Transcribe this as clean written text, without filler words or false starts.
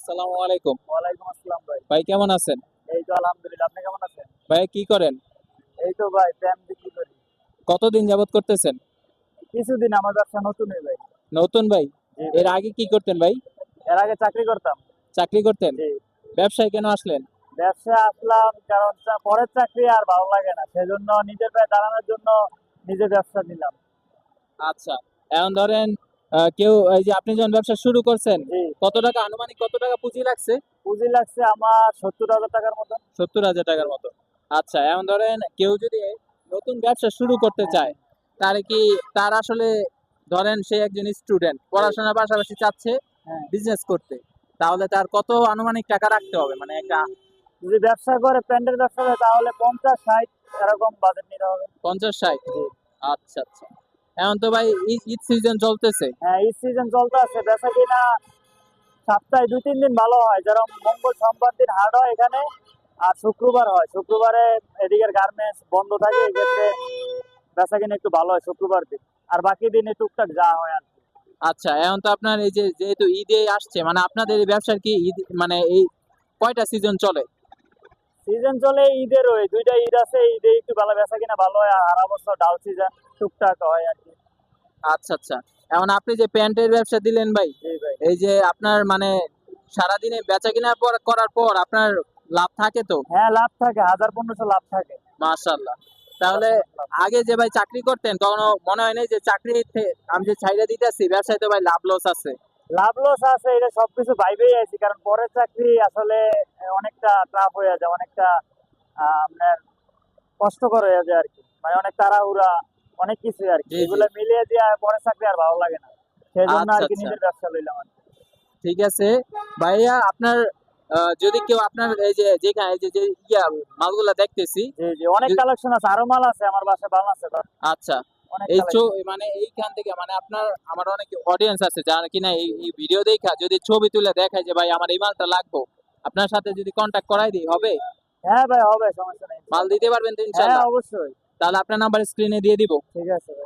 আসসালামু আলাইকুম। ওয়ালাইকুম আসসালাম ভাই। ভাই কেমন আছেন? এই তো আলহামদুলিল্লাহ। আপনি কেমন আছেন? ভাই কি করেন? এই তো ভাই প্যান বিক্রি করি। কতদিন যাবত করতেছেন? কিছুদিন আমার ব্যবসা নতুনই ভাই। নতুন ভাই? জি এর ভাই। আগে কি করতেন ভাই? এর আগে চাকরি করতাম। চাকরি করতেন? জি। ব্যবসায় কেন আসলেন? ব্যবসায় আসলাম কারণ পরের চাকরি আর ভালো লাগে না। সেজন্য নিজের পায়ে দাঁড়ানোর জন্য নিজে ব্যবসা নিলাম। আচ্ছা। এখন ধরেন কেউ এই যে আপনি যখন ব্যবসা শুরু করছেন, জি। কত টাকা আনুমানিক কত টাকা পুঁজি লাগছে? পুঁজি লাগছে আমার 70,000 টাকার মতো। 70,000 টাকার মতো। আচ্ছা, এখন ধরেন কেউ যদি নতুন ব্যবসা শুরু করতে হ্যাঁ, চায়, তার কি তার আসলে ধরেন সে একজন স্টুডেন্ট, পড়াশোনার পাশাপাশি চাচ্ছে হ্যাঁ। বিজনেস করতে। তাহলে তার কত আনুমানিক টাকা রাখতে হবে? মানে একটা যদি ব্যবসা করে প্যান্টের ব্যবসা করে তাহলে 50-60 এরকম বাজেট নিতে হবে। 50-60? জি। আচ্ছা, আচ্ছা। এখন তো ভাই ঈদ সিজন চলতেছে। হ্যাঁ, ঈদ সিজন চলতে আছে। বেচাকেনা সপ্তাহে 2-3 দিন ভালো হয়। যেরকম মঙ্গল সোমবার দিন হাট হয় এখানে, আর শুক্রবার হয়। শুক্রবারে এদিকের গার্মেন্টস বন্ধ থাকে, এক্ষেত্রে বেচাকেনা একটু ভালো হয় শুক্রবার দিন। আর বাকি দিনে টুকটাক যা হয় আর কি। আচ্ছা, এখন তো আপনার এই যে যেহেতু ঈদে আসছে, মানে আপনাদের এই ব্যবসার কি ঈদ মানে এই কয়টা সিজন চলে? সিজন চলে ঈদের, ওই 2টা ঈদ আছে, ঈদে একটু ভালো বেচাকেনা ভালো হয়, আর সারা বছর ডাল সিজন টুকটাক হয় আর কি। আচ্ছা, আচ্ছা। এখন আপনি যে প্যান্টের ব্যবসা দিলেন ভাই, জি ভাই। এই যে আপনার মানে সারাদিনে বেচাকেনার পর করার পর আপনার লাভ থাকে তো? হ্যাঁ, লাভ থাকে, 1000-1500 লাভ থাকে। মাশাআল্লাহ। তাহলে আগে যে ভাই চাকরি করতেন তখনও মনে হয় নাই যে চাকরিতে আমি যে ছাইড়া দিতেছি ব্যবসায় তো ভাই লাভ লস আছে? লাভ লস আছে, এটা সবকিছু ভাইবেই আছি, কারণ পরের চাকরি আসলে অনেকটা টাফ হয়ে যায়, অনেকটা আপনার কষ্টকর হয়ে যায় আর কি। মানে অনেক তাড়াহুড়া, অনেক কিছু আর কি। জি, জি। এগুলো মিলিয়ে দিয়ে পরের চাকরি আর ভালো লাগে না। সেজন্য আচ্ছা, আর কি আচ্ছা। নিজের ব্যবসা লইলাম আর কি। ঠিক আছে। ভাইয়া আপনার যদি কেউ আপনার এই যে যেখানে এই যে মালগুলা দেখতেছি জি, জি। অনেক যদি কালেকশন আছে। আরো মাল আছে আমার বাসায়, মাল আছে তো। আচ্ছা। অনেক এই কালেকশন। মানে এইখান থেকে মানে আপনার আমার অনেক অডিয়েন্স আছে যারা কিনা এই ভিডিও দেখা যদি ছবি তুলে দেখায় যে ভাই আমার এই মালটা লাগবে, আপনার সাথে যদি কন্টাক্ট করাই দিই হবে? হ্যাঁ ভাই, হবে, সমস্যা নেই মাল ইনশাআল্লাহ। দিতে পারবেন তো হ্যাঁ, ইনশাআল্লাহ? অবশ্যই। তাহলে আপনার নাম্বার স্ক্রিনে দিয়ে দিব। ঠিক আছে ভাই।